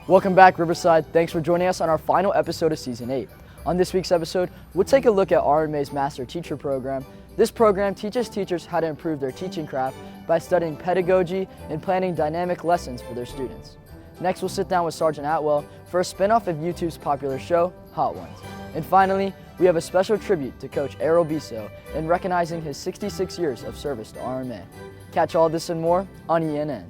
Welcome back, Riverside. Thanks for joining us on our final episode of Season 8. On this week's episode, we'll take a look at RMA's Master Teacher Program. This program teaches teachers how to improve their teaching craft by studying pedagogy and planning dynamic lessons for their students. Next, we'll sit down with Sergeant Atwell for a spin-off of YouTube's popular show, Hot Ones. And finally, we have a special tribute to Coach Errol Biso in recognizing his 66 years of service to RMA. Catch all this and more on ENN.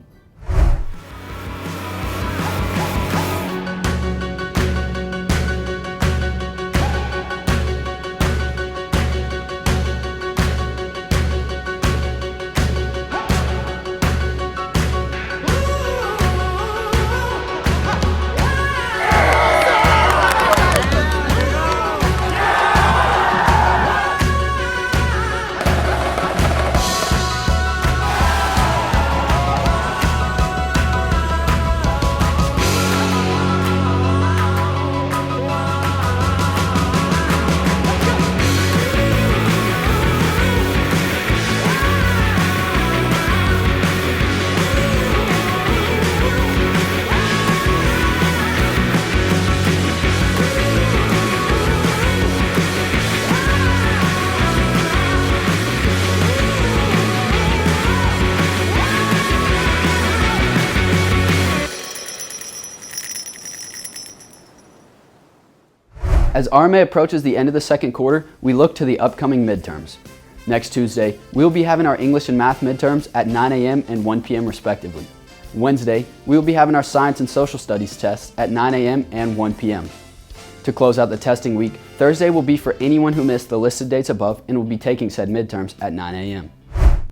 As RMA approaches the end of the second quarter, we look to the upcoming midterms. Next Tuesday, we will be having our English and Math midterms at 9 a.m. and 1 p.m. respectively. Wednesday, we will be having our Science and Social Studies tests at 9 a.m. and 1 p.m. To close out the testing week, Thursday will be for anyone who missed the listed dates above and will be taking said midterms at 9 a.m.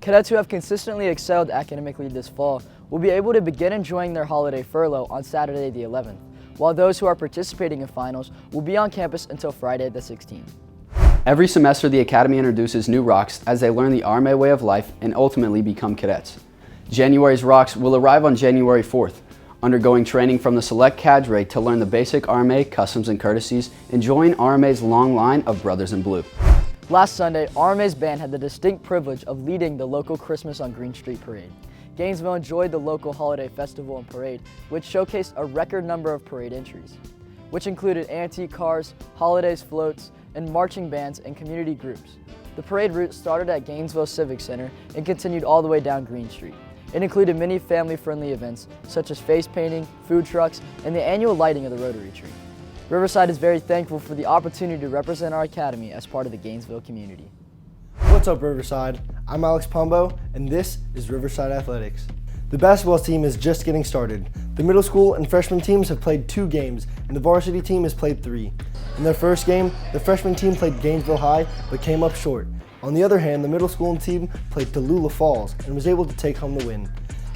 Cadets who have consistently excelled academically this fall will be able to begin enjoying their holiday furlough on Saturday the 11th. While those who are participating in finals will be on campus until Friday the 16th. Every semester, the Academy introduces new rocks as they learn the RMA way of life and ultimately become cadets. January's rocks will arrive on January 4th, undergoing training from the select cadre to learn the basic RMA customs and courtesies and join RMA's long line of Brothers in Blue. Last Sunday, RMA's band had the distinct privilege of leading the local Christmas on Green Street parade. Gainesville enjoyed the local holiday festival and parade, which showcased a record number of parade entries, which included antique cars, holidays floats, and marching bands and community groups. The parade route started at Gainesville Civic Center and continued all the way down Green Street. It included many family-friendly events, such as face painting, food trucks, and the annual lighting of the Rotary Tree. Riverside is very thankful for the opportunity to represent our academy as part of the Gainesville community. What's up, Riverside? I'm Alex Pombo, and this is Riverside Athletics. The basketball team is just getting started. The middle school and freshman teams have played 2 games, and the varsity team has played 3. In their first game, the freshman team played Gainesville High, but came up short. On the other hand, the middle school team played Tallulah Falls and was able to take home the win.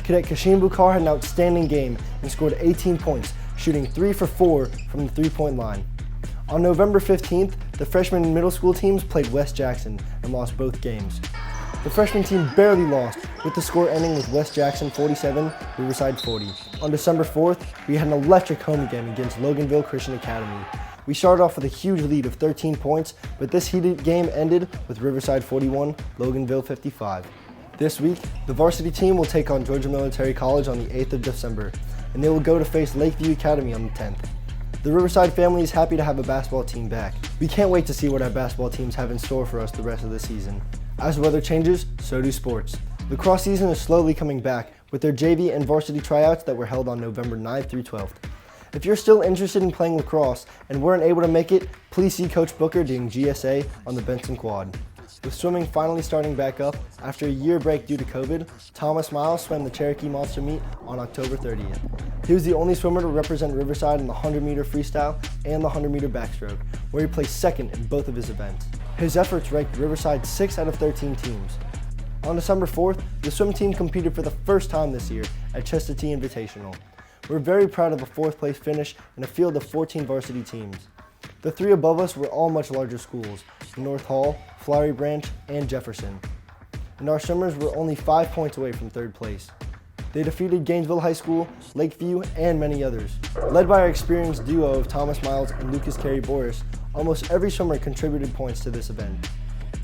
Cadet Kashin Bukhar had an outstanding game and scored 18 points, shooting 3 for 4 from the three-point line. On November 15th, the freshman and middle school teams played West Jackson and lost both games. The freshman team barely lost, with the score ending with West Jackson 47, Riverside 40. On December 4th, we had an electric home game against Loganville Christian Academy. We started off with a huge lead of 13 points, but this heated game ended with Riverside 41, Loganville 55. This week, the varsity team will take on Georgia Military College on the 8th of December, and they will go to face Lakeview Academy on the 10th. The Riverside family is happy to have a basketball team back. We can't wait to see what our basketball teams have in store for us the rest of the season. As weather changes, so do sports. Lacrosse season is slowly coming back with their JV and varsity tryouts that were held on November 9th through 12th. If you're still interested in playing lacrosse and weren't able to make it, please see Coach Booker doing GSA on the Benson Quad. With swimming finally starting back up after a year break due to COVID, Thomas Miles swam the Cherokee Monster Meet on October 30th. He was the only swimmer to represent Riverside in the 100-meter freestyle and the 100-meter backstroke, where he placed second in both of his events. His efforts ranked Riverside 6 out of 13 teams. On December 4th, the swim team competed for the first time this year at Chester T Invitational. We're very proud of a 4th place finish in a field of 14 varsity teams. The 3 above us were all much larger schools, North Hall, Flowery Branch, and Jefferson. And our swimmers were only 5 points away from 3rd place. They defeated Gainesville High School, Lakeview, and many others. Led by our experienced duo of Thomas Miles and Lucas Carey Boris, almost every swimmer contributed points to this event.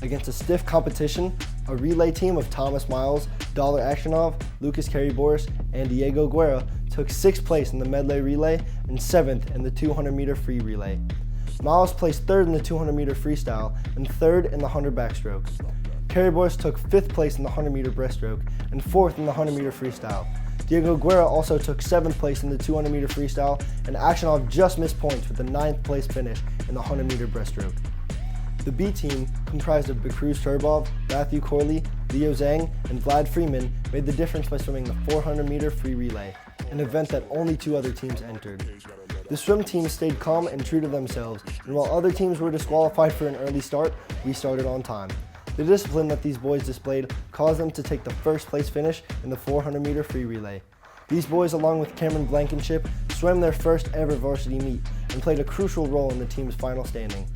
Against a stiff competition, a relay team of Thomas Miles, Dollar Actionov, Lucas Carey Boris, and Diego Guerra took 6th place in the medley relay and 7th in the 200-meter free relay. Miles placed 3rd in the 200-meter freestyle and 3rd in the 100 backstroke. Kerry Boyce took 5th place in the 100-meter breaststroke and 4th in the 100-meter freestyle. Diego Guerra also took 7th place in the 200-meter freestyle, and Actionov just missed points with a 9th place finish in the 100-meter breaststroke. The B team, comprised of Bekruz Turbov, Matthew Corley, Leo Zhang, and Vlad Freeman, made the difference by swimming the 400-meter free relay, an event that only 2 other teams entered. The swim team stayed calm and true to themselves, and while other teams were disqualified for an early start, we started on time. The discipline that these boys displayed caused them to take the 1st place finish in the 400-meter free relay. These boys, along with Cameron Blankenship, swam their first ever varsity meet and played a crucial role in the team's final standing.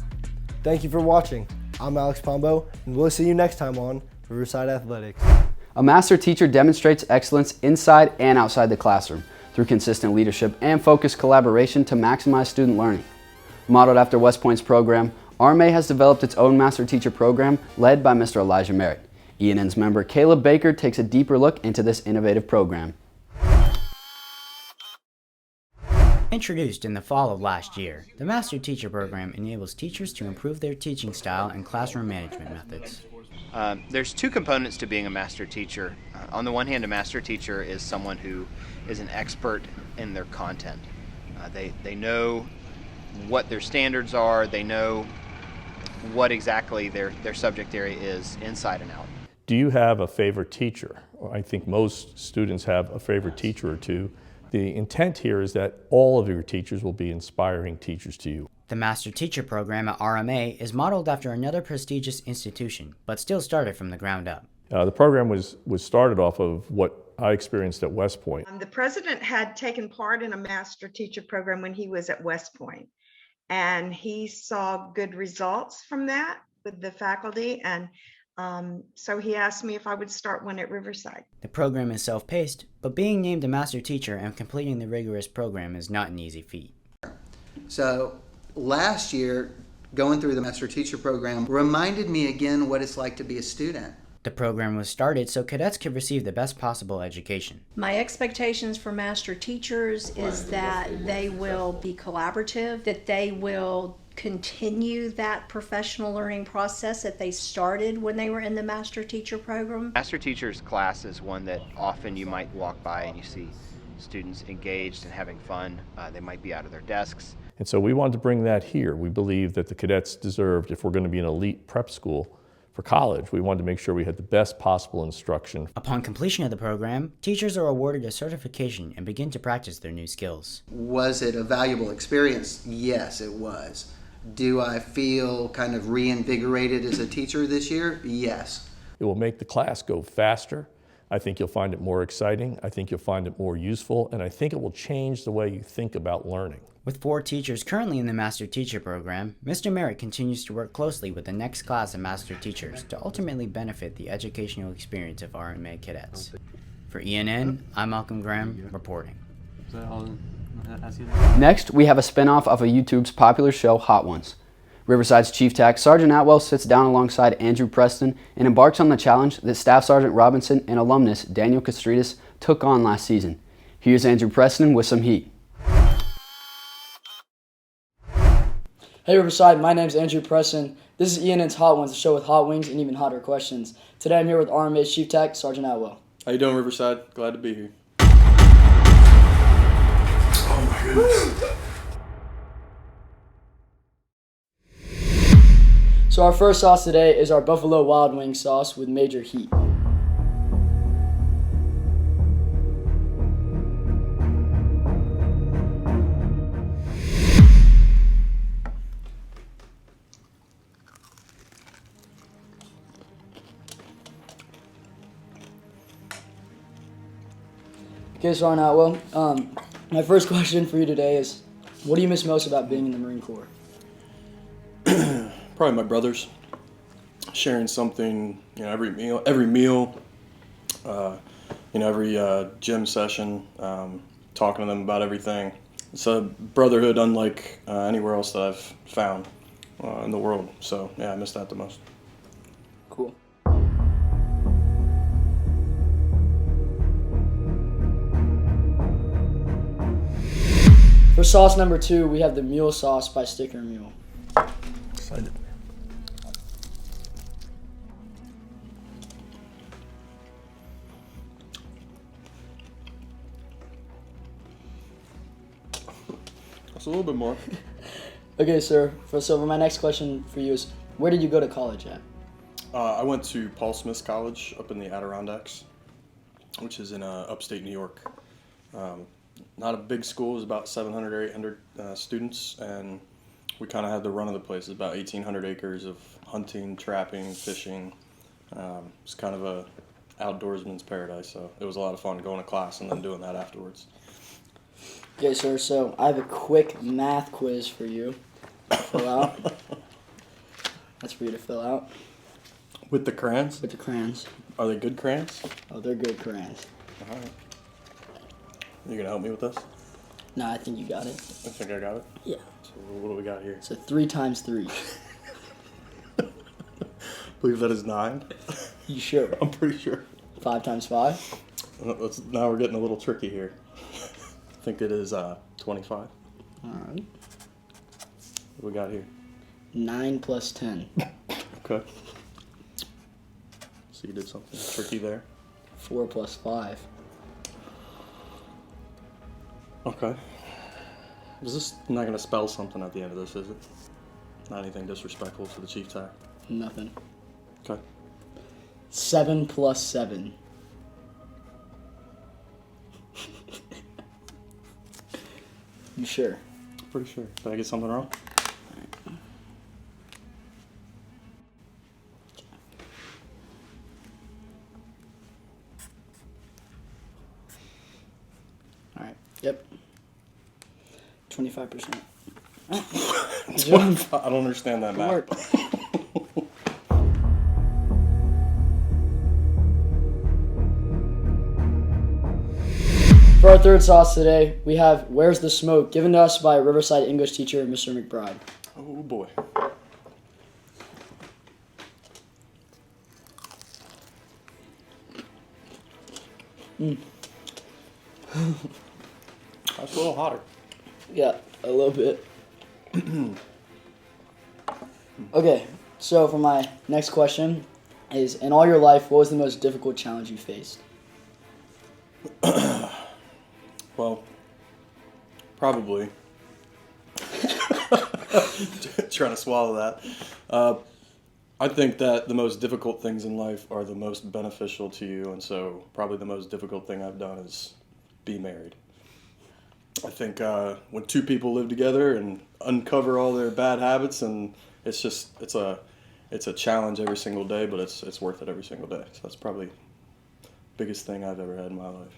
Thank you for watching. I'm Alex Pombo, and we'll see you next time on Riverside Athletics. A master teacher demonstrates excellence inside and outside the classroom through consistent leadership and focused collaboration to maximize student learning. Modeled after West Point's program, RMA has developed its own master teacher program led by Mr. Elijah Merritt. ENN's member Caleb Baker takes a deeper look into this innovative program. Introduced in the fall of last year, the Master Teacher Program enables teachers to improve their teaching style and classroom management methods. There's 2 components to being a master teacher. On the one hand, a master teacher is someone who is an expert in their content. They know what their standards are, they know what exactly their subject area is inside and out. Do you have a favorite teacher? I think most students have a favorite teacher or two. The intent here is that all of your teachers will be inspiring teachers to you. The Master Teacher Program at RMA is modeled after another prestigious institution, but still started from the ground up. The program was started off of what I experienced at West Point. The president had taken part in a master teacher program when he was at West Point, and he saw good results from that with the faculty, and so he asked me if I would start one at Riverside. The program is self-paced, but being named a master teacher and completing the rigorous program is not an easy feat. So last year, going through the master teacher program reminded me again what it's like to be a student. The program was started so cadets could receive the best possible education. My expectations for master teachers is that they will be collaborative, that they will continue that professional learning process that they started when they were in the master teacher program. Master teacher's class is one that often you might walk by and you see students engaged and having fun. They might be out of their desks. And so we wanted to bring that here. We believe that the cadets deserved, if we're going to be an elite prep school for college, we wanted to make sure we had the best possible instruction. Upon completion of the program, teachers are awarded a certification and begin to practice their new skills. Was it a valuable experience? Yes, it was. Do I feel kind of reinvigorated as a teacher this year? Yes. It will make the class go faster. I think you'll find it more exciting. I think you'll find it more useful. And I think it will change the way you think about learning. With 4 teachers currently in the Master Teacher Program, Mr. Merritt continues to work closely with the next class of Master Teachers to ultimately benefit the educational experience of RMA cadets. For ENN, I'm Malcolm Graham, reporting. Next, we have a spin-off of YouTube's popular show, Hot Ones. Riverside's Chief Tack Sergeant Atwell sits down alongside Andrew Preston and embarks on the challenge that Staff Sergeant Robinson and alumnus Daniel Kastridis took on last season. Here's Andrew Preston with some heat. Hey Riverside, my name's Andrew Preston. This is ENN's Hot Ones, the show with hot wings and even hotter questions. Today I'm here with RMA's Chief Tack Sergeant Atwell. How you doing, Riverside? Glad to be here. So our first sauce today is our Buffalo Wild Wing sauce with major heat. Okay, Sergeant Atwell, my first question for you today is, what do you miss most about being in the Marine Corps? Probably my brothers. Sharing something, every meal, every gym session, talking to them about everything. It's a brotherhood unlike anywhere else that I've found in the world. So yeah, I miss that the most. Cool. For sauce number 2, we have the mule sauce by Sticker Mule. Excited. That's a little bit more. Okay, sir. So my next question for you is, where did you go to college at? I went to Paul Smith's College up in the Adirondacks, which is in upstate New York. Not a big school. It was about 700 or 800 students, and we kind of had the run of the place. It's about 1,800 acres of hunting, trapping, fishing. It's kind of a outdoorsman's paradise, so it was a lot of fun going to class and then doing that afterwards. Okay, sir. So I have a quick math quiz for you to fill out. That's for you to fill out. With the crayons? With the crayons. Are they good crayons? Oh, they're good crayons. All right. You gonna help me with this? No, I think you got it. I think I got it. Yeah. So what do we got here? So 3 times 3. Believe that is 9. You sure? I'm pretty sure. 5 times 5. Now we're getting a little tricky here. I think it is 25. All right. What we got here? 9 plus 10. Okay. So you did something tricky there. 4 plus 5. Okay. Is this not going to spell something at the end of this, is it? Not anything disrespectful to the chief tag? Nothing. Okay. 7 plus 7. You sure? Pretty sure. Did I get something wrong? All right. Yep. 25%. I don't understand that math. For our third sauce today, we have Where's the Smoke, given to us by Riverside English teacher Mr. McBride. Oh boy. That's a little hotter. Yeah, a little bit. Okay, so for my next question is, in all your life, what was the most difficult challenge you faced? Well, probably. Trying to swallow that. I think that the most difficult things in life are the most beneficial to you, and so probably the most difficult thing I've done is be married. I think when two people live together and uncover all their bad habits, and it's a challenge every single day, but it's worth it every single day. So that's probably the biggest thing I've ever had in my life.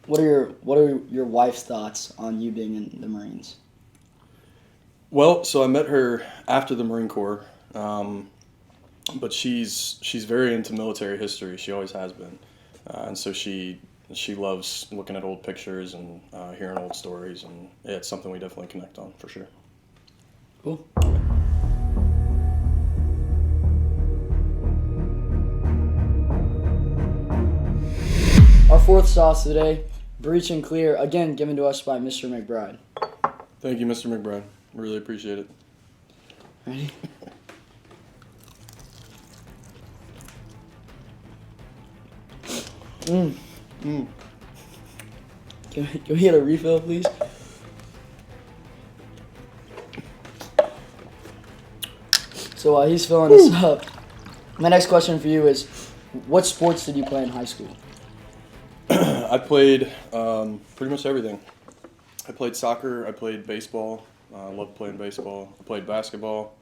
What are your wife's thoughts on you being in the Marines? Well, so I met her after the Marine Corps, but she's very into military history. She always has been, and so she loves looking at old pictures and hearing old stories, and yeah, it's something we definitely connect on for sure. Cool. Our fourth sauce today, Breach and Clear, again given to us by Mr. McBride. Thank you, Mr. McBride. Really appreciate it. Ready? Can we get a refill, please? So while he's filling this up, my next question for you is, what sports did you play in high school? I played pretty much everything. I played soccer, I played baseball, I loved playing baseball, I played basketball,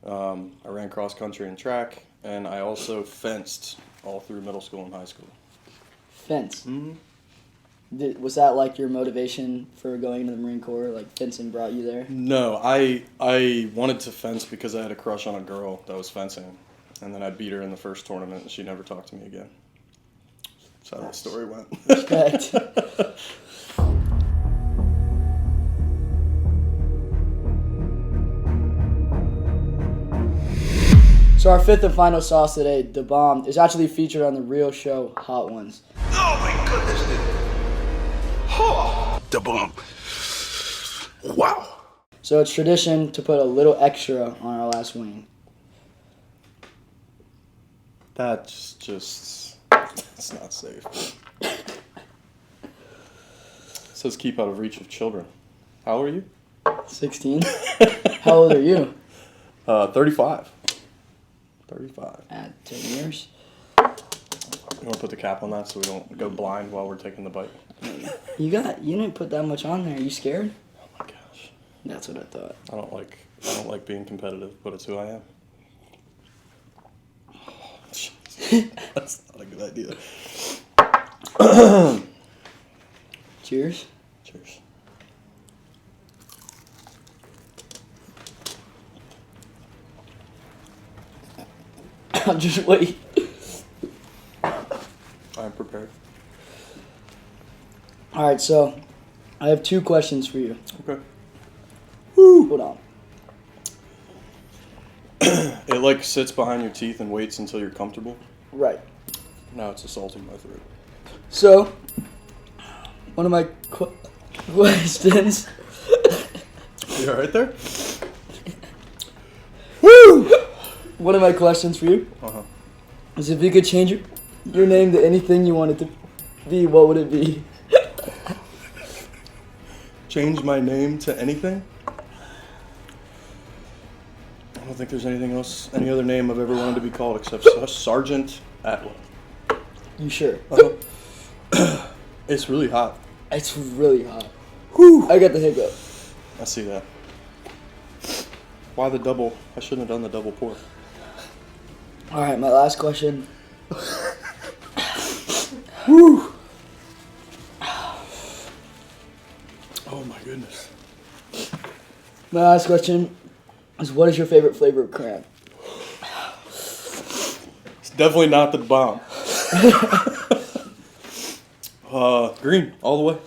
I ran cross country and track, and I also fenced all through middle school and high school. Fence? Mm-hmm. Was that like your motivation for going into the Marine Corps? Like fencing brought you there? No, I wanted to fence because I had a crush on a girl that was fencing, and then I beat her in the first tournament, and she never talked to me again. That's how that story went. Respect. So our fifth and final sauce today, the bomb, is actually featured on the real show Hot Ones. Oh my goodness, dude. Oh, the bomb. So it's tradition to put a little extra on our last wing. That's just, it's not safe. It says keep out of reach of children. How old are you? 16. How old are you? 35. 35. At 10 years. You want to put the cap on that so we don't go blind while we're taking the bike? You didn't put that much on there. Are you scared? Oh my gosh. That's what I thought. I don't like being competitive, but it's who I am. That's not a good idea. Cheers. Cheers. I'll just wait. I'm prepared. All right, so I have 2 questions for you. Okay. Woo! Hold on. It like sits behind your teeth and waits until you're comfortable. Right. Now it's assaulting my throat. So, one of my questions. You all right there? Woo! One of my questions for you Uh-huh. is if you could change your name to anything you wanted to be, what would it be? Change my name to anything? I don't think there's anything else, any other name I've ever wanted to be called except Sergeant Atwell. You sure? Uh-huh. It's really hot. It's really hot. Whew! I got the hiccup. I see that. Why the double? I shouldn't have done the double pour. All right, my last question. Whew! Oh my goodness. My last question is, what is your favorite flavor of crayon? It's definitely not the bomb. Green, all the way.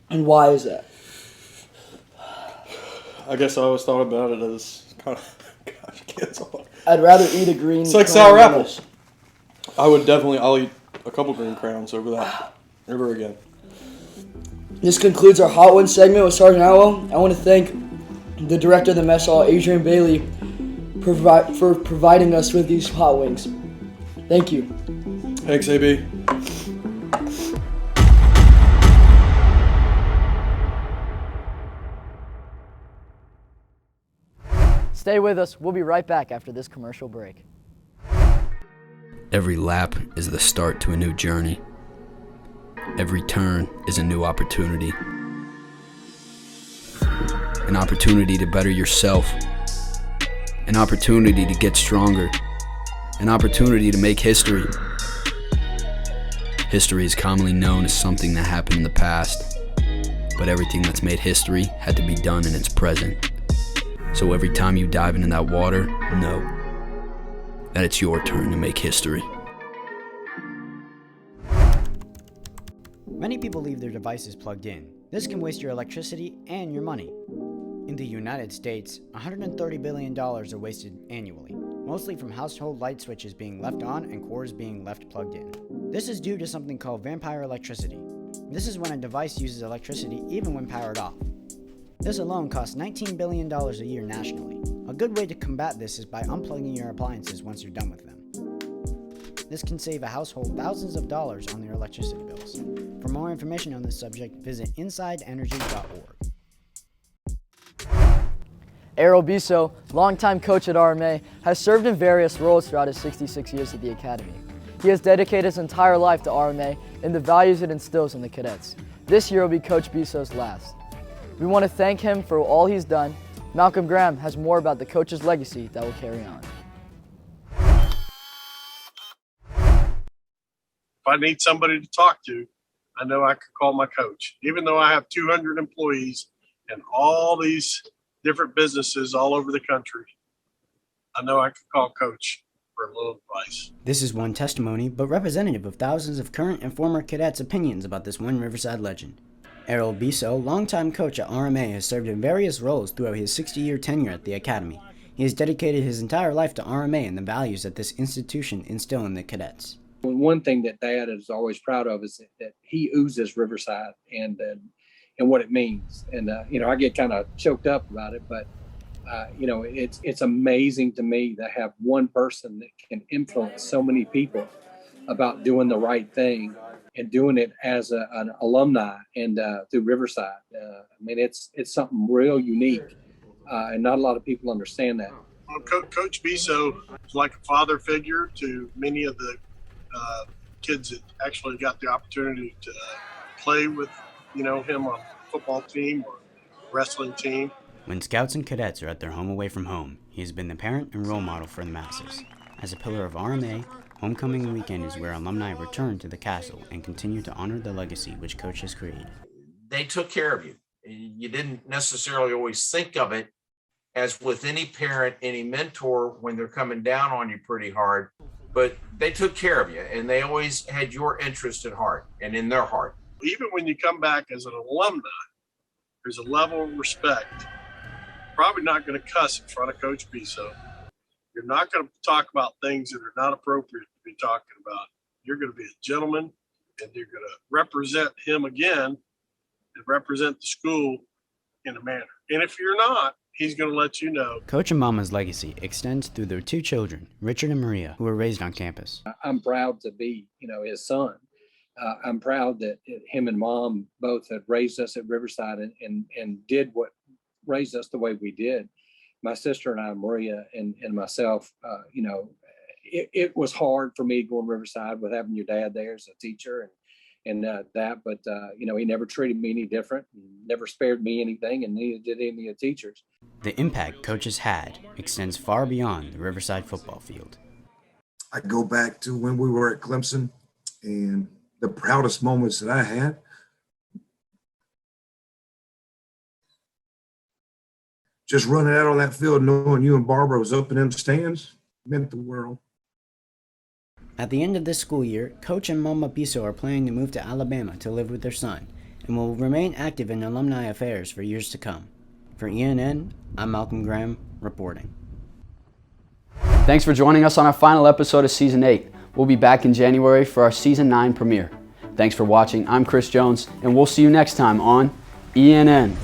And why is that? I guess I always thought about it as kind of, gosh, I can't talk. I'd rather eat a green. It's like crayon sour than apple. this. I'll eat a couple green crayons over that. Ever again. This concludes our Hot Ones segment with Sergeant Atwell. I want to thank the director of the mess hall, Adrian Bailey, for providing us with these hot wings. Thank you. Thanks, AB. Stay with us. We'll be right back after this commercial break. Every lap is the start to a new journey. Every turn is a new opportunity. An opportunity to better yourself. An opportunity to get stronger. An opportunity to make history. History is commonly known as something that happened in the past, but everything that's made history had to be done in its present. So every time you dive into that water, know that it's your turn to make history. Many people leave their devices plugged in. This can waste your electricity and your money. In the United States, $130 billion are wasted annually, mostly from household light switches being left on and cords being left plugged in. This is due to something called vampire electricity. This is when a device uses electricity even when powered off. This alone costs $19 billion a year nationally. A good way to combat this is by unplugging your appliances once you're done with them. This can save a household thousands of dollars on their electricity bills. For more information on this subject, visit insideenergy.org. Errol Biso, longtime coach at RMA, has served in various roles throughout his 66 years at the Academy. He has dedicated his entire life to RMA and the values it instills in the cadets. This year will be Coach Biso's last. We want to thank him for all he's done. Malcolm Graham has more about the coach's legacy that will carry on. If I need somebody to talk to, I know I could call my coach. Even though I have 200 employees and all these different businesses all over the country, I know I could call Coach for a little advice. This is one testimony, but representative of thousands of current and former cadets' opinions about this one Riverside legend. Errol Biso, longtime coach at RMA, has served in various roles throughout his 60-year tenure at the Academy. He has dedicated his entire life to RMA and the values that this institution instill in the cadets. One thing that Dad is always proud of is that he oozes Riverside, and and what it means. And, I get kind of choked up about it, but, it's amazing to me to have one person that can influence so many people about doing the right thing and doing it as an alumni and through Riverside. It's something real unique, and not a lot of people understand that. Well, Coach Biso is like a father figure to many of the kids that actually got the opportunity to play with, him on a football team or wrestling team. When Scouts and Cadets are at their home away from home, he has been the parent and role model for the masses. As a pillar of RMA, Homecoming Weekend is where alumni return to the castle and continue to honor the legacy which Coach has created. They took care of you. You didn't necessarily always think of it as with any parent, any mentor, when they're coming down on you pretty hard, but they took care of you and they always had your interest at heart and in their heart. Even when you come back as an alumni, there's a level of respect. Probably not going to cuss in front of Coach Biso. You're not going to talk about things that are not appropriate to be talking about. You're going to be a gentleman, and you're going to represent him again and represent the school in a manner. And if you're not, he's going to let you know. Coach and Mama's legacy extends through their two children, Richard and Maria, who were raised on campus. I'm proud to be, his son. I'm proud that him and Mom both had raised us at Riverside and did what raised us the way we did. My sister and I, Maria and myself, it was hard for me going Riverside with having your dad there as a teacher but he never treated me any different, never spared me anything, and neither did any of the teachers. The impact Coach has had extends far beyond the Riverside football field. I go back to when we were at Clemson, and the proudest moments that I had just running out on that field, knowing you and Barbara was up in them stands, meant the world. At the end of this school year, Coach and Mama Biso are planning to move to Alabama to live with their son and will remain active in alumni affairs for years to come. For ENN, I'm Malcolm Graham, reporting. Thanks for joining us on our final episode of Season 8. We'll be back in January for our Season 9 premiere. Thanks for watching. I'm Chris Jones, and we'll see you next time on ENN.